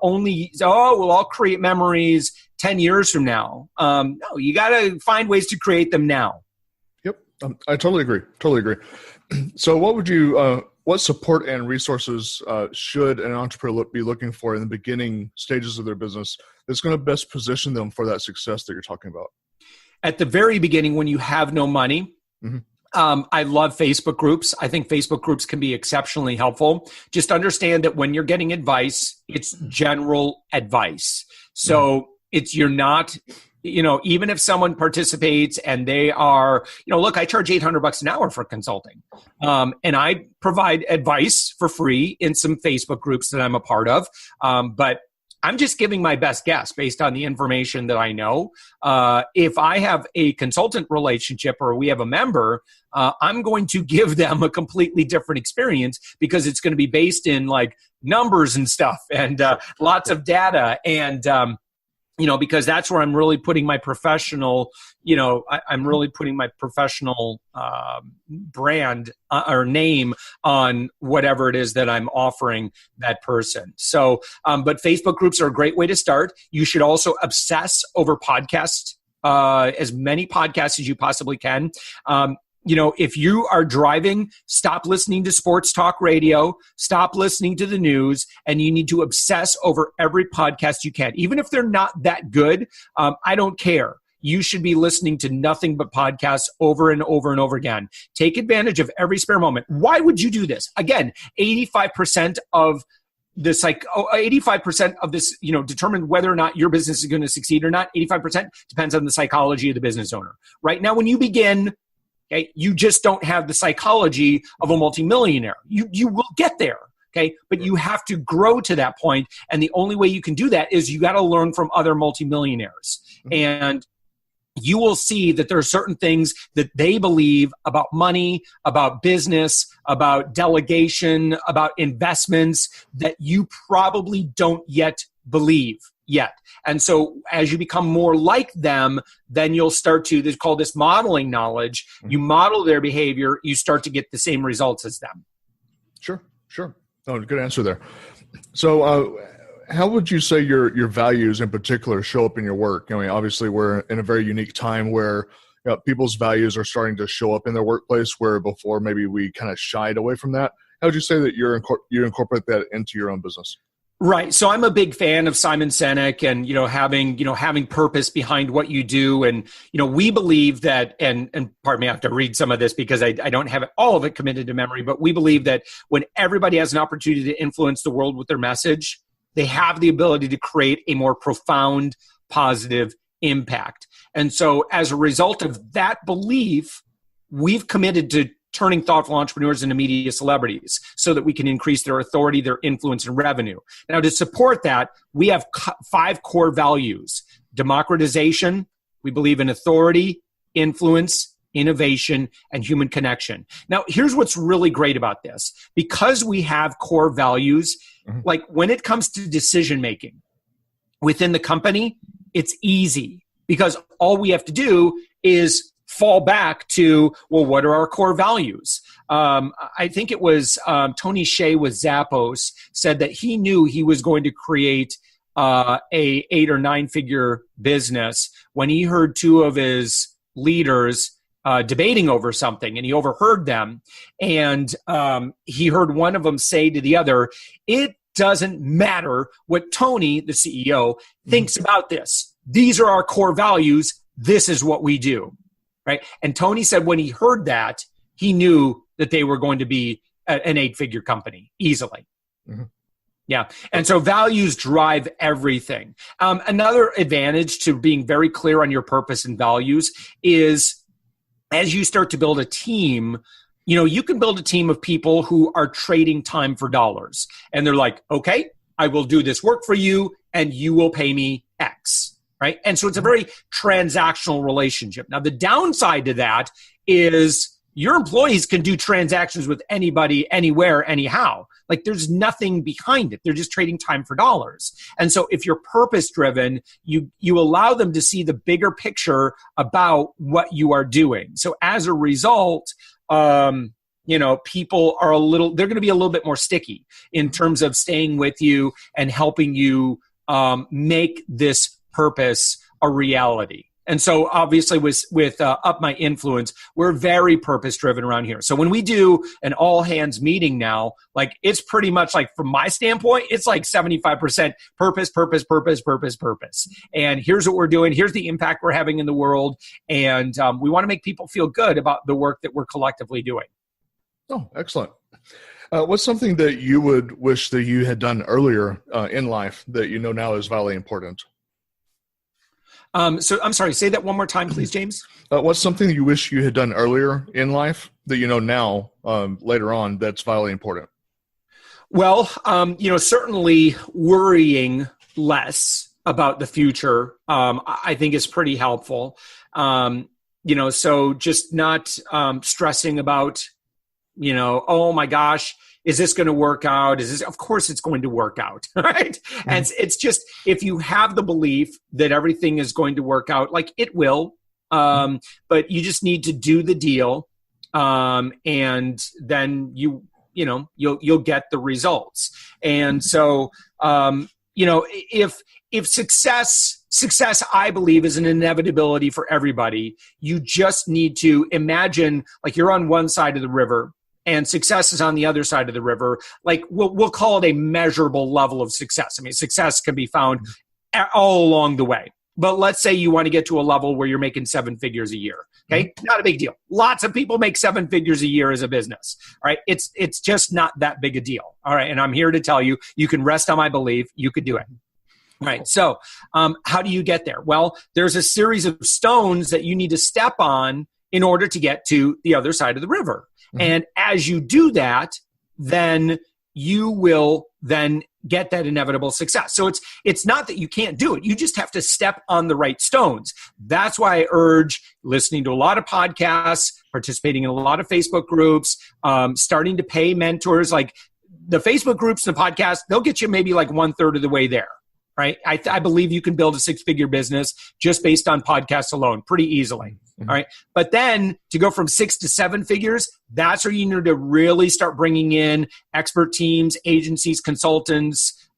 only, I'll create memories 10 years from now. No, you got to find ways to create them now. Yep. I totally agree. So what support and resources should an entrepreneur be looking for in the beginning stages of their business that's going to best position them for that success that you're talking about? At the very beginning, when you have no money, I love Facebook groups. I think Facebook groups can be exceptionally helpful. Just understand that when you're getting advice, it's general advice. So you're not, even if someone participates and they are, look, I charge $800 an hour for consulting. And I provide advice for free in some Facebook groups that I'm a part of. But I'm just giving my best guess based on the information that I know. If I have a consultant relationship or we have a member, I'm going to give them a completely different experience because it's going to be based in like numbers and stuff and lots of data and, because that's where I'm really putting my professional, I'm really putting my professional brand or name on whatever it is that I'm offering that person. So, but Facebook groups are a great way to start. You should also obsess over podcasts, as many podcasts as you possibly can. If you are driving, stop listening to sports talk radio, stop listening to the news, and you need to obsess over every podcast you can. Even if they're not that good, I don't care. You should be listening to nothing but podcasts over and over and over again. Take advantage of every spare moment. Why would you do this? Again, 85% of this, 85% of this, determine whether or not your business is going to succeed or not. 85% depends on the psychology of the business owner. Right now, when you begin, okay, you just don't have the psychology of a multimillionaire. You will get there, okay? But you have to grow to that point, and the only way you can do that is you got to learn from other multimillionaires. And you will see that there are certain things that they believe about money, about business, about delegation, about investments that you probably don't yet believe yet. And so as you become more like them, then you'll start to, they call this modeling knowledge. You model their behavior, you start to get the same results as them. Sure. Oh, good answer there. So how would you say your values in particular show up in your work? I mean, obviously we're in a very unique time where people's values are starting to show up in their workplace, where before maybe we kind of shied away from that. How would you say that you incorporate that into your own business? Right. So I'm a big fan of Simon Sinek and, having purpose behind what you do. And, we believe that, and pardon me, I have to read some of this because I don't have all of it committed to memory, but we believe that when everybody has an opportunity to influence the world with their message, they have the ability to create a more profound, positive impact. And so as a result of that belief, we've committed to turning thoughtful entrepreneurs into media celebrities so that we can increase their authority, their influence, and revenue. Now, to support that, we have 5 core values. Democratization, we believe in authority, influence, innovation, and human connection. Now, here's what's really great about this. Because we have core values, like when it comes to decision-making within the company, it's easy because all we have to do is fall back to, well, what are our core values? I think it was Tony Hsieh with Zappos said that he knew he was going to create a 8 or 9 figure business when he heard 2 of his leaders debating over something, and he overheard them, and he heard one of them say to the other, "It doesn't matter what Tony, the CEO, thinks about this. These are our core values. This is what we do." Right? And Tony said when he heard that, he knew that they were going to be an 8-figure company easily. Yeah. And so values drive everything. Another advantage to being very clear on your purpose and values is as you start to build a team, you can build a team of people who are trading time for dollars. And they're like, okay, I will do this work for you and you will pay me X. Right? And so it's a very transactional relationship. Now, the downside to that is your employees can do transactions with anybody, anywhere, anyhow. Like there's nothing behind it. They're just trading time for dollars. And so if you're purpose-driven, you allow them to see the bigger picture about what you are doing. So as a result, people are they're going to be a little bit more sticky in terms of staying with you and helping you make this purpose a reality. And so obviously with Up My Influence, we're very purpose driven around here. So when we do an all hands meeting now, like it's pretty much like from my standpoint, it's like 75% purpose, purpose, purpose, purpose, purpose. And here's what we're doing. Here's the impact we're having in the world. And we want to make people feel good about the work that we're collectively doing. Oh, excellent. What's something that you would wish that you had done earlier in life that now is vitally important? So I'm sorry, say that one more time, please, James. What's something you wish you had done earlier in life that now later on that's vitally important? Well, certainly worrying less about the future, I think is pretty helpful. So just not stressing about, oh my gosh, is this going to work out? Of course it's going to work out, right? Mm-hmm. And it's just, if you have the belief that everything is going to work out, like it will, but you just need to do the deal. And then you'll get the results. And so, if success, I believe, is an inevitability for everybody, you just need to imagine like you're on one side of the river and success is on the other side of the river. Like we'll call it a measurable level of success. I mean, success can be found all along the way. But let's say you want to get to a level where you're making 7 figures a year. Okay, not a big deal. Lots of people make 7 figures a year as a business. All right, it's just not that big a deal. All right, and I'm here to tell you, you can rest on my belief. You could do it. All right, so how do you get there? Well, there's a series of stones that you need to step on in order to get to the other side of the river. And as you do that, then you will then get that inevitable success. So it's not that you can't do it. You just have to step on the right stones. That's why I urge listening to a lot of podcasts, participating in a lot of Facebook groups, starting to pay mentors. Like the Facebook groups and the podcasts, they'll get you maybe like 1/3 of the way there. Right? I believe you can build a 6-figure business just based on podcasts alone pretty easily. All right. But then to go from 6 to 7 figures, that's where you need to really start bringing in expert teams, agencies, consultants,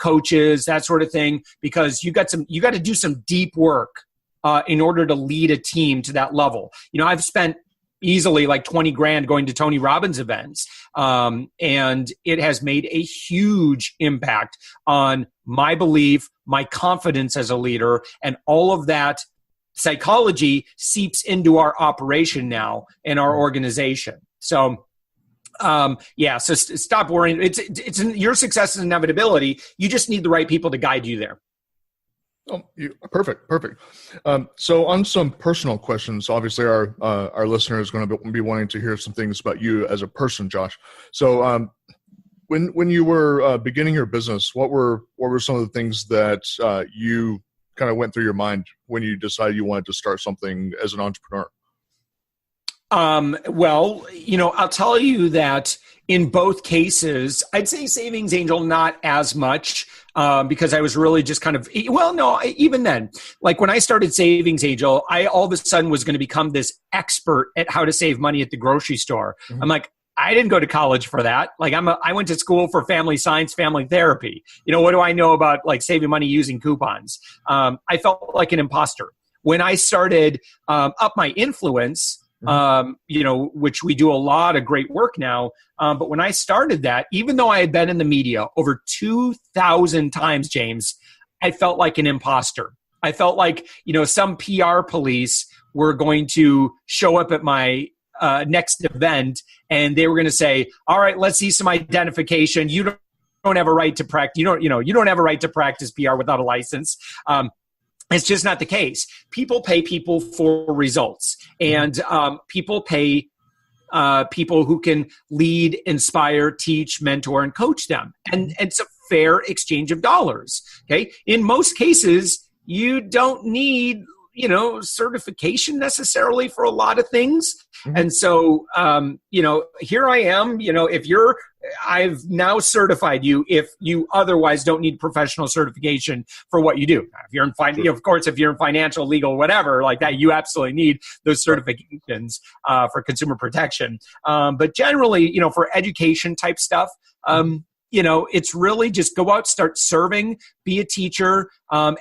coaches, that sort of thing, because you got to do some deep work in order to lead a team to that level. I've spent easily like 20 grand going to Tony Robbins events. And it has made a huge impact on my belief, my confidence as a leader, and all of that psychology seeps into our operation now in our organization. So, so stop worrying. It's your success is inevitability. You just need the right people to guide you there. Oh, perfect. So on some personal questions, obviously our listener is going to be wanting to hear some things about you as a person, Josh. So when you were beginning your business, what were some of the things that you kind of went through your mind when you decided you wanted to start something as an entrepreneur? Well, I'll tell you that in both cases, I'd say Savings Angel, not as much, because I was really just kind of, even then, like when I started Savings Angel, I all of a sudden was going to become this expert at how to save money at the grocery store. Mm-hmm. I'm like, I didn't go to college for that. Like I went to school for family science, family therapy. What do I know about like saving money using coupons? I felt like an imposter. When I started Up My Influence, which we do a lot of great work now. But when I started that, even though I had been in the media over 2,000 times, James, I felt like an imposter. I felt like, some PR police were going to show up at my next event and they were going to say, all right, let's see some identification. You don't have a right to practice. You don't have a right to practice PR without a license. It's just not the case. People pay people for results, and people pay people who can lead, inspire, teach, mentor, and coach them. And it's a fair exchange of dollars. Okay. In most cases, you don't need, certification necessarily for a lot of things. Mm-hmm. And so, here I am, if you're I've now certified you if you otherwise don't need professional certification for what you do. If you're in of course, if you're in financial, legal, whatever like that, you absolutely need those certifications for consumer protection. But generally, for education type stuff, it's really just go out, start serving, be a teacher.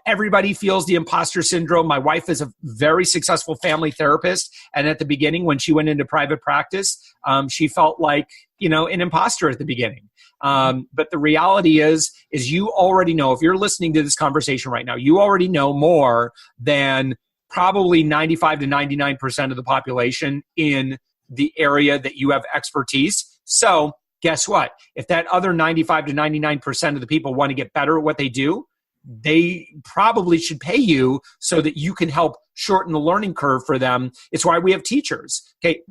Everybody feels the imposter syndrome. My wife is a very successful family therapist. And at the beginning, when she went into private practice, she felt like, an imposter at the beginning. But the reality is you already know, if you're listening to this conversation right now, you already know more than probably 95 to 99% of the population in the area that you have expertise. So guess what? If that other 95 to 99% of the people want to get better at what they do, they probably should pay you so that you can help shorten the learning curve for them. It's why we have teachers. Okay.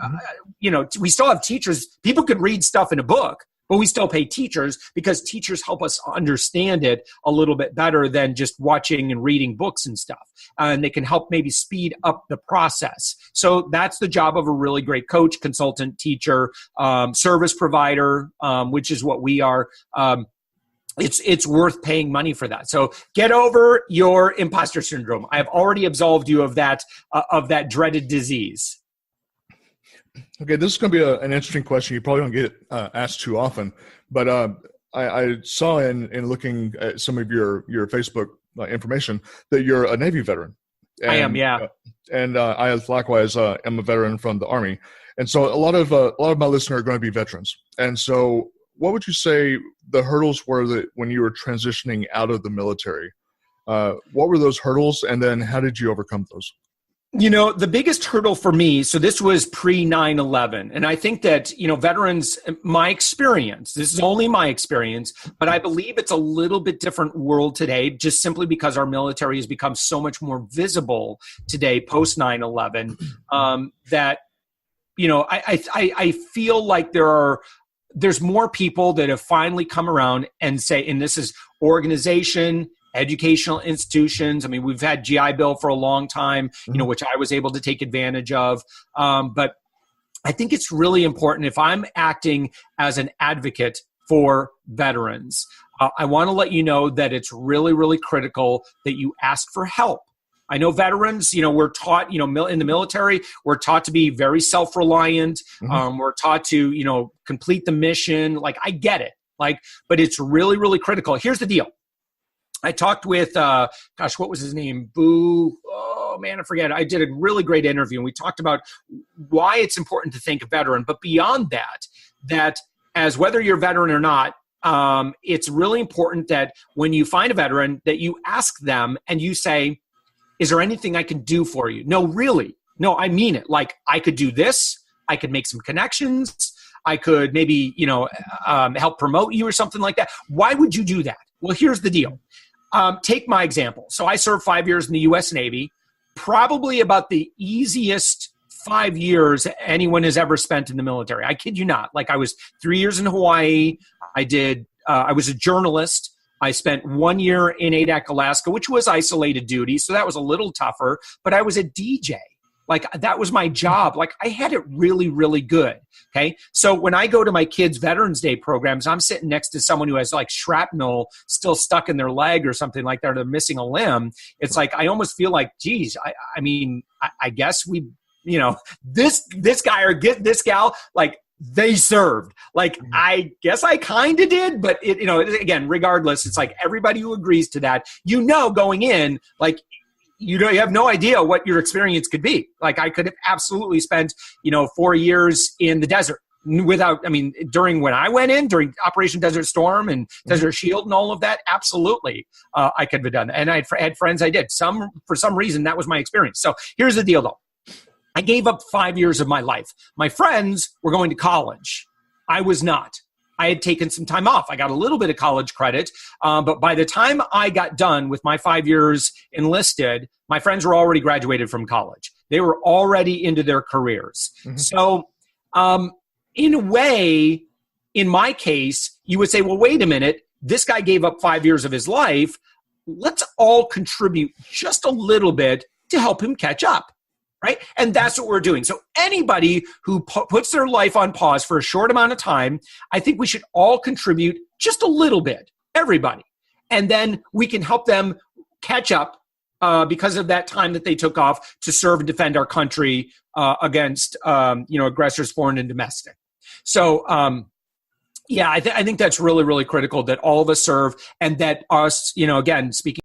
We still have teachers. People could read stuff in a book, but we still pay teachers because teachers help us understand it a little bit better than just watching and reading books and stuff. And they can help maybe speed up the process. So that's the job of a really great coach, consultant, teacher, service provider, which is what we are. It's worth paying money for that. So get over your imposter syndrome. I have already absolved you of that dreaded disease. Okay, this is going to be an interesting question. You probably don't get asked too often, but I saw in looking at some of your Facebook information that you're a Navy veteran. And, I am, yeah. And I likewise am a veteran from the Army, and so a lot of my listeners are going to be veterans. And so, what would you say the hurdles were that when you were transitioning out of the military? What were those hurdles, and then how did you overcome those? The biggest hurdle for me, so this was pre 9/11. And I think that, veterans, my experience, this is only my experience, but I believe it's a little bit different world today, just simply because our military has become so much more visible today, post 9/11, that, I feel like there's more people that have finally come around and say, and this is organization, educational institutions. I mean, we've had GI Bill for a long time, which I was able to take advantage of. But I think it's really important if I'm acting as an advocate for veterans, I want to let you know that it's really, really critical that you ask for help. I know veterans, we're taught, in the military, we're taught to be very self-reliant. We're taught to, complete the mission. Like, I get it. But it's really, really critical. Here's the deal. I talked with, what was his name? Oh man, I forget. I did a really great interview and we talked about why it's important to thank a veteran. But beyond that as whether you're a veteran or not, it's really important that when you find a veteran that you ask them and you say, is there anything I can do for you? No, really. No, I mean it. Like, I could do this. I could make some connections. I could maybe, help promote you or something like that. Why would you do that? Well, here's the deal. Take my example. So I served 5 years in the U.S. Navy, probably about the easiest 5 years anyone has ever spent in the military. I kid you not. Like, I was 3 years in Hawaii. I was a journalist. I spent 1 year in Adak, Alaska, which was isolated duty. So that was a little tougher, but I was a DJ. Like, that was my job. Like, I had it really, really good. Okay. So when I go to my kids' Veterans Day programs, I'm sitting next to someone who has like shrapnel still stuck in their leg or something like that, or they're missing a limb. It's like, I almost feel like, geez, I guess we, this guy or get this gal, like, they served. Like, I guess I kind of did, but again, regardless, it's like everybody who agrees to that, going in, like, you have no idea what your experience could be. Like, I could have absolutely spent, 4 years in the desert during when I went in, during Operation Desert Storm and Desert Shield and all of that, absolutely, I could have done that. And I had friends I did. For some reason, that was my experience. So here's the deal, though. I gave up 5 years of my life. My friends were going to college. I was not. I had taken some time off. I got a little bit of college credit, but by the time I got done with my 5 years enlisted, my friends were already graduated from college. They were already into their careers. So in a way, in my case, you would say, well, wait a minute. This guy gave up 5 years of his life. Let's all contribute just a little bit to help him catch up. right? And that's what we're doing. So anybody who puts their life on pause for a short amount of time, I think we should all contribute just a little bit, everybody. And then we can help them catch up because of that time that they took off to serve and defend our country against aggressors, foreign and domestic. So I think that's really, really critical that all of us serve, and that us, again, speaking